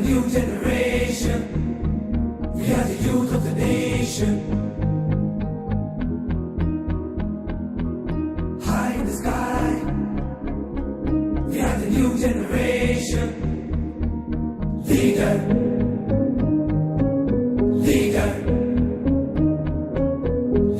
new generation. We are the youth of the nation. High in the sky. We are the new generation. Leader. Leader.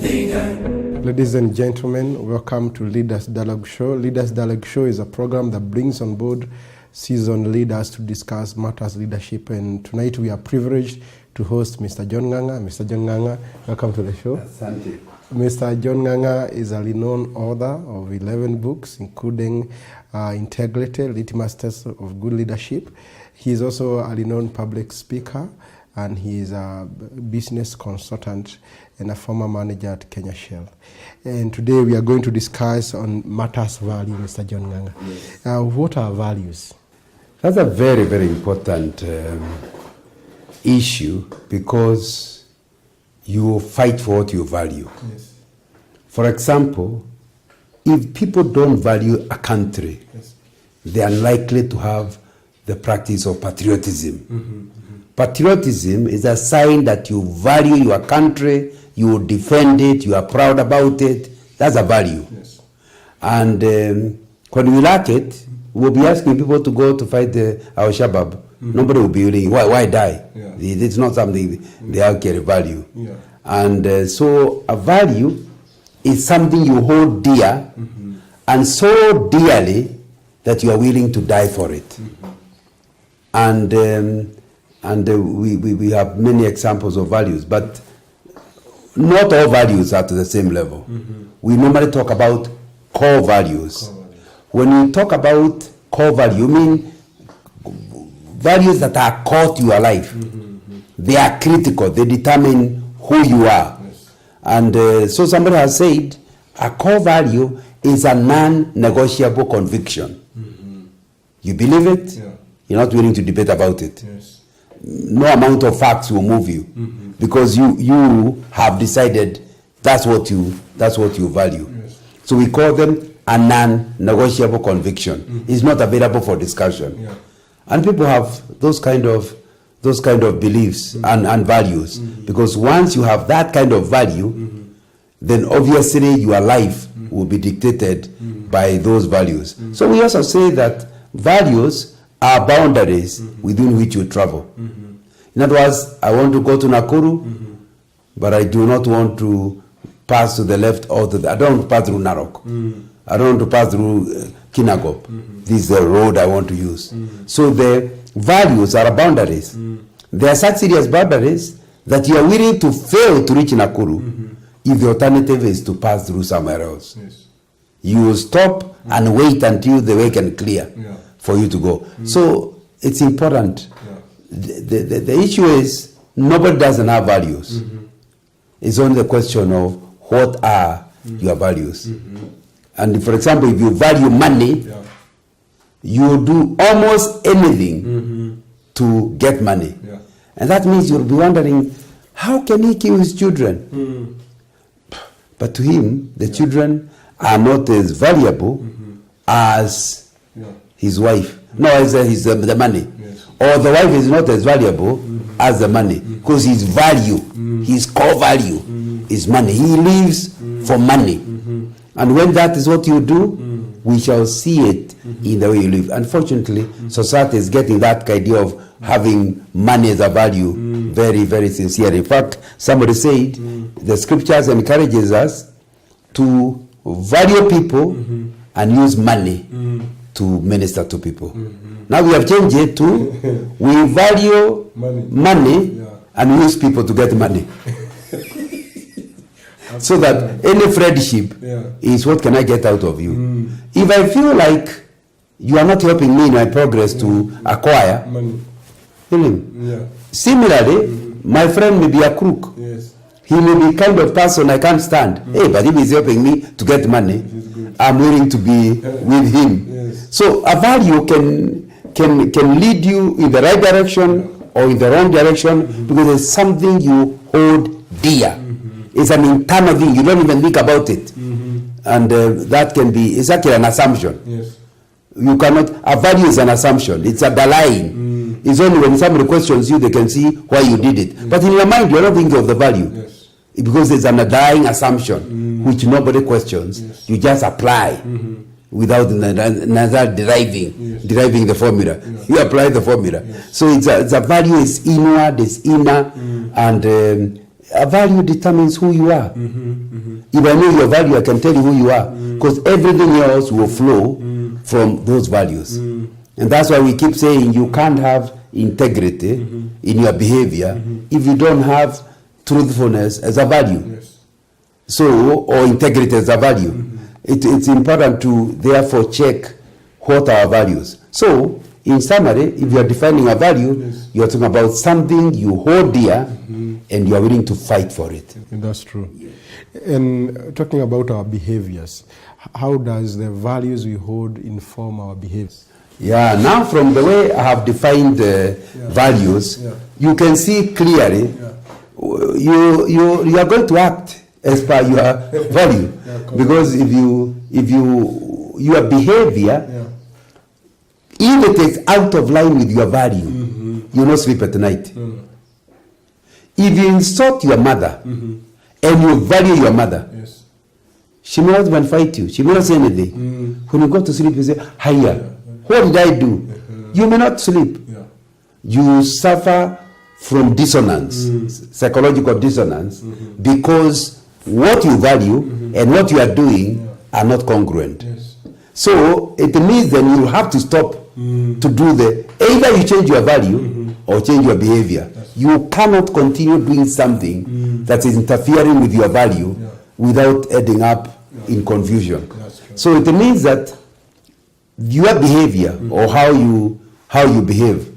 Leader. Ladies and gentlemen, welcome to Leaders Dialogue Show. Leaders Dialogue Show is a program that brings on board seasoned leaders to discuss matters leadership. And tonight we are privileged to host Mr. John Ng'ang'a. Mr. John Ng'ang'a, welcome to the show. Thank you. Mr. John Ng'ang'a is a renowned author of 11 books, including Integrity, Litmus Test of Good Leadership. He is also a renowned public speaker, and he is a business consultant and a former manager at Kenya Shell. And today we are going to discuss on matters value, Mr. John Ng'ang'a. Yes. What are values? That's a very, very important issue, because you fight for what you value. Yes. For example, if people don't value a country, Yes. they are likely to have the practice of patriotism. Mm-hmm. Patriotism is a sign that you value your country, you defend it, you are proud about it. That's a value. Yes. And when we lack it, we'll be asking people to go to fight our Shabab. Mm-hmm. Nobody will be willing. Why die? Yeah. It's not something they have carry value. Yeah. And so a value is something you hold dear, Mm-hmm. and so dearly that you are willing to die for it. Mm-hmm. And we have many examples of values, but not all values are to the same level. Mm-hmm. We normally talk about core values. Core values. When you talk about core value, you mean values that are core to your life. Mm-hmm. They are critical. They determine who you are. Yes. And so somebody has said a core value is a non-negotiable conviction. Mm-hmm. You believe it? Yeah. You're not willing to debate about it. Yes. No amount of facts will move you, Mm-hmm. because you have decided that's what you value. Yes. So we call them a non-negotiable conviction. Mm-hmm. It's not available for discussion. Yeah. And people have those kind of beliefs and values, because once you have that kind of value, then obviously your life will be dictated by those values. So we also say that values are boundaries within which you travel. In other words, I want to go to Nakuru, but I do not want to pass to the left or to the, I don't want to pass through Narok. I don't want to pass through Kinagop. This is the road I want to use. So the values are boundaries. They are such serious boundaries that you are willing to fail to reach Nakuru if the alternative is to pass through somewhere else. Yes. You will stop and wait until the way can clear Yeah. for you to go. So it's important. Yeah. The issue is nobody doesn't have values. It's only the question of what are your values. And for example, if you value money, Yeah. you will do almost anything to get money. Yeah. And that means you'll be wondering, how can he kill his children? But to him, the children are not as valuable as Yeah. his wife. No, as the money. Yes. Or the wife is not as valuable as the money, because his value, his core value is money. He lives for money. And when that is what you do, we shall see it in the way you live. Unfortunately, society is getting that idea of having money as a value very, very sincere. In fact, somebody said the scriptures encourages us to value people and use money to minister to people. Now we have changed it to we value money Yeah. and use people to get money. So that any friendship Yeah. is what can I get out of you. If I feel like you are not helping me in my progress to acquire, Money. kill him. Yeah. Similarly, my friend may be a crook. Yes. He may be kind of person I can't stand. Hey, but if he's helping me to get money, I'm willing to be with him. Yes. So a value can lead you in the right direction or in the wrong direction, because it's something you hold dear. It's an internal thing. You don't even think about it. And that can be, it's actually an assumption. Yes. You cannot, a value is an assumption. It's a line. It's only when somebody questions you, they can see why you did it. But in your mind, you're not thinking of the value. Yes. Because there's an underlying assumption which nobody questions. You just apply without another deriving the formula. You apply the formula. So it's a value is inward, is inner, and a value determines who you are. If I know your value, I can tell you who you are, because everything else will flow from those values. And that's why we keep saying you can't have integrity in your behavior if you don't have truthfulness as a value. Yes. So, or integrity as a value. It's important to therefore check what are our values. So, in summary, if you are defining a value, you are talking about something you hold dear and you are willing to fight for it. That's true. And talking about our behaviors, how does the values we hold inform our behaviors? Yeah, now from the way I have defined values, you can see clearly you are going to act as per your value. Because if your behavior, if it is out of line with your value, you will not sleep at night. If you insult your mother and you value your mother, she may not even fight you. She may not say anything. When you go to sleep, you say, "Hiya, what did I do?" You may not sleep. You suffer from dissonance, psychological dissonance, because what you value and what you are doing are not congruent. So it means then you have to stop to do either you change your value or change your behavior. You cannot continue doing something that is interfering with your value without ending up in confusion. So it means that your behavior or how you behave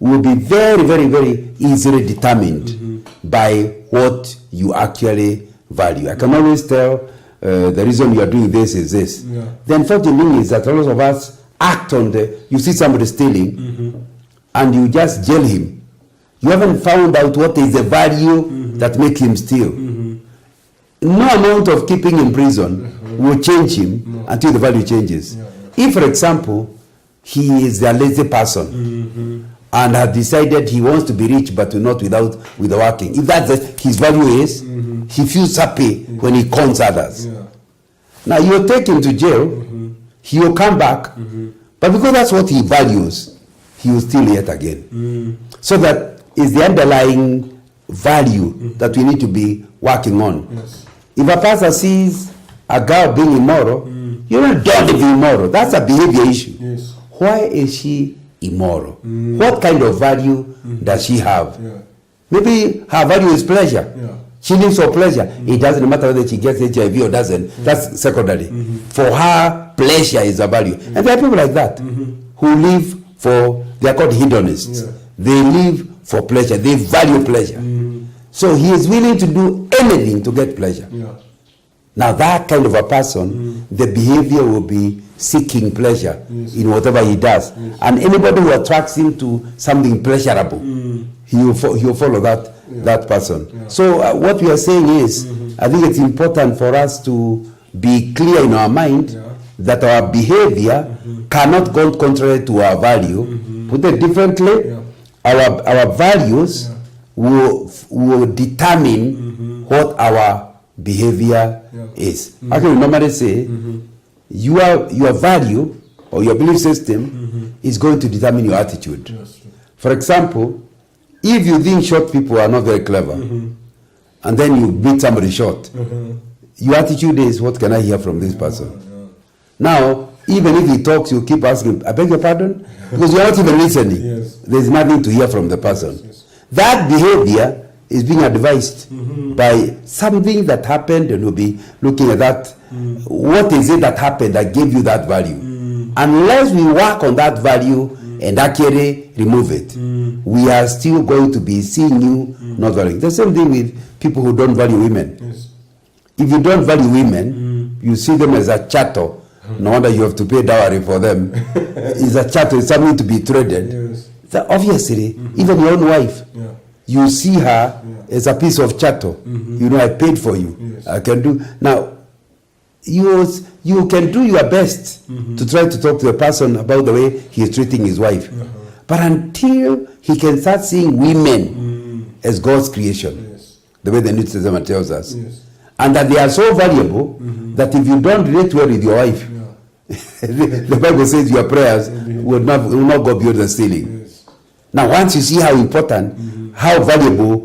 will be very, very, very easily determined by what you actually value. I can always tell the reason you are doing this is this. The unfortunate thing is that a lot of us act on you see somebody stealing and you just jail him. You haven't found out what is the value that makes him steal. No amount of keeping in prison will change him until the value changes. If, for example, he is a lazy person and has decided he wants to be rich but not without working, if that's his value is, he feels happy when he cons others. Now you take him to jail, he will come back, but because that's what he values, he will steal yet again. So that is the underlying value that we need to be working on. If a pastor sees a girl being immoral, you don't be immoral. That's a behavior issue. Why is she immoral? What kind of value does she have? Maybe her value is pleasure. She lives for pleasure. It doesn't matter whether she gets HIV or doesn't. That's secondary. For her, pleasure is a value. And there are people like that who live for, they are called hedonists. They live for pleasure. They value pleasure. So he is willing to do anything to get pleasure. Now that kind of a person, the behavior will be seeking pleasure in whatever he does. And anybody who attracts him to something pleasurable, he will follow that person. So what we are saying is, I think it's important for us to be clear in our mind that our behavior cannot go contrary to our value. Put it differently, our values will determine what our behavior is. I can normally say your value or your belief system is going to determine your attitude. For example, if you think short people are not very clever and then you beat somebody short, your attitude is, what can I hear from this person? Now, even if he talks, you keep asking, I beg your pardon? Because you're not even listening. There's nothing to hear from the person. That behavior is being advised by something that happened, and we'll be looking at that. What is it that happened that gave you that value? Unless we work on that value and actually remove it, we are still going to be seeing you not valuing. The same thing with people who don't value women. If you don't value women, you see them as a chattel. No wonder you have to pay dowry for them. It's a chattel, it's something to be traded. So obviously, even your own wife, you see her as a piece of chattel. You know, I paid for you. I can do. Now, you can do your best to try to talk to the person about the way he is treating his wife. But until he can start seeing women as God's creation, Yes. the way the New Testament tells us, Yes. and that they are so valuable that if you don't relate well with your wife, the Bible says your prayers will not go beyond the ceiling. Yes. Now, once you see how important, how valuable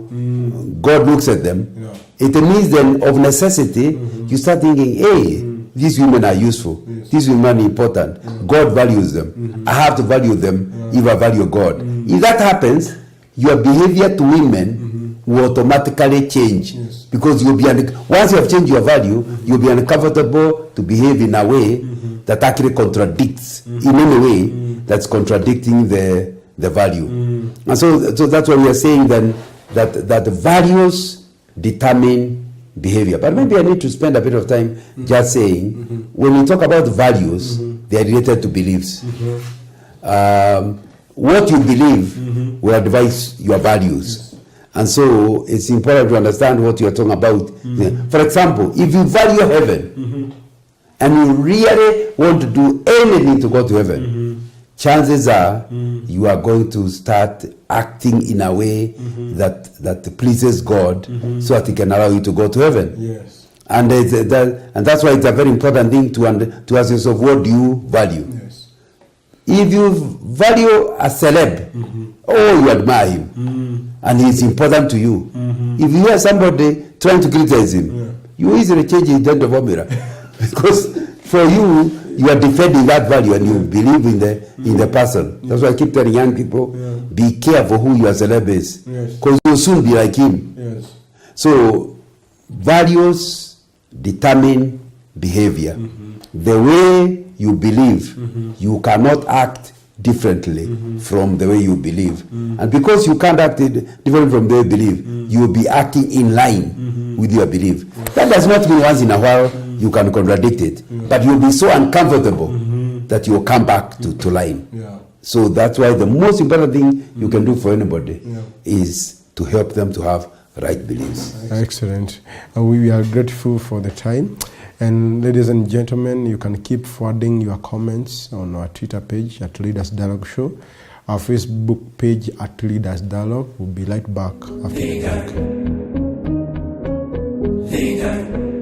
God looks at them, Yeah. it means then of necessity, you start thinking, hey, these women are useful. Yes. These women are important. God values them. I have to value them if I value God. If that happens, your behavior to women will automatically change. Yes. Because you'll be once you have changed your value, you'll be uncomfortable to behave in a way that actually contradicts, in any way, that's contradicting the value. And so that's why we are saying then that the values determine behavior. But maybe I need to spend a bit of time just saying, when we talk about values, they are related to beliefs. What you believe will advise your values. And so it's important to understand what you're talking about. For example, if you value heaven and you really want to do anything to go to heaven, chances are you are going to start acting in a way that pleases God so that He can allow you to go to heaven. Yes. And that's why it's a very important thing to ask yourself, what do you value? Yes. If you value a celeb, you admire him, and he's important to you. If you hear somebody trying to criticize him, you easily change his dent of formula. Because for you, you are defending that value and you believe in the person. That's why I keep telling young people, be careful who your celeb is. Because you'll soon be like him. Yes. So, values determine behavior. The way you believe, you cannot act differently from the way you believe. And because you can't act different from the way you believe, you will be acting in line with your belief. That does not mean once in a while you can contradict it, but you'll be so uncomfortable that you'll come back to line. Yeah. So that's why the most important thing you can do for anybody is to help them to have right beliefs. Excellent. We are grateful for the time. And ladies and gentlemen, you can keep forwarding your comments on our Twitter page at Leaders Dialogue Show, our Facebook page at Leaders Dialogue. We'll be right back after the break. Leader.